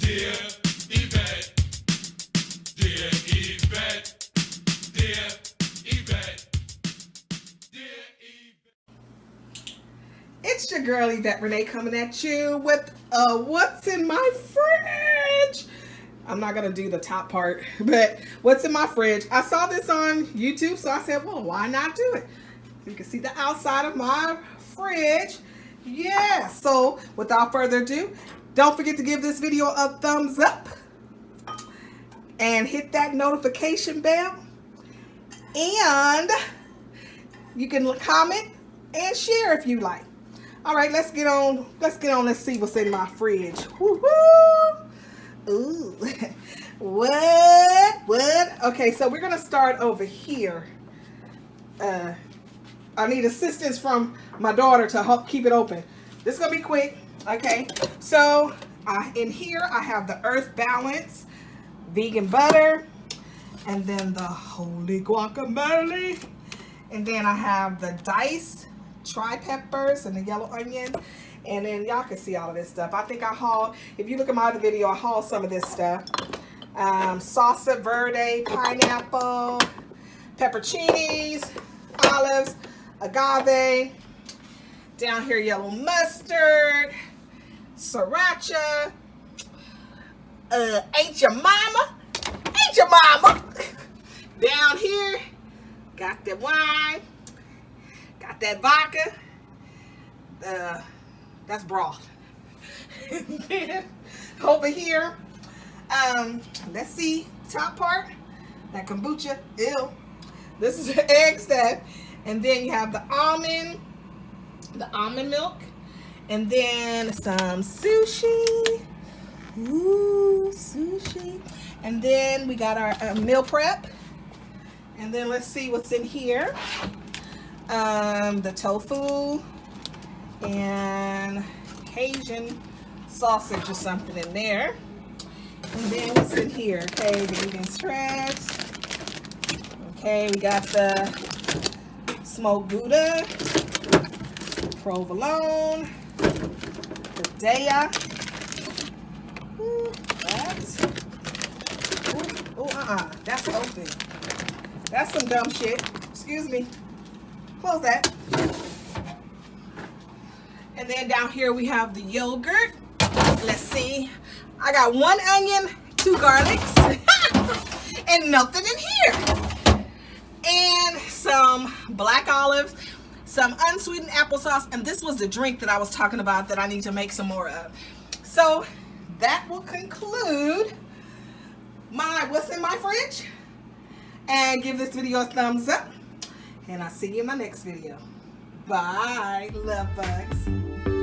Dear Yvette, dear Yvette, dear Yvette, dear Yvette. It's your girl Yvette Renee coming at you with what's in my fridge. I'm not gonna do the top part, but what's in my fridge. I saw this on YouTube, so I said, well, why not do it? You can see the outside of my fridge. Yeah, so without further ado, don't forget to give this video a thumbs up and hit that notification bell. And you can comment and share if you like. All right, let's get on. Let's see what's in my fridge. Woohoo! Ooh. What? Okay, so we're gonna start over here. I need assistance from my daughter to help keep it open. This is gonna be quick. Okay, so in here I have the Earth Balance vegan butter, and then the holy guacamole, and then I have the diced tri-peppers and the yellow onion, and then y'all can see all of this stuff. I think I hauled, if you look at my other video, I hauled some of this stuff. Salsa verde, pineapple, pepperoncinis, olives, agave, down here yellow mustard, sriracha, ain't your mama, down here, got the wine, got that vodka, that's broth. Over here, let's see, top part, that kombucha, ew. This is the egg stuff. And then you have the almond milk, and then some sushi. Ooh, sushi. And then we got our meal prep. And then let's see what's in here. The tofu and Cajun sausage or something in there. And then what's in here? Okay, the vegan shreds. Okay, we got the smoked Gouda, provolone, Daya. That's open. That's some dumb shit. Excuse me. Close that. And then down here we have the yogurt. Let's see. I got 1 onion, 2 garlics, and nothing in here. And some black olives, some unsweetened applesauce, and this was the drink that I was talking about that I need to make some more of. So that will conclude my what's in my fridge. And give this video a thumbs up. And I'll see you in my next video. Bye, love bugs.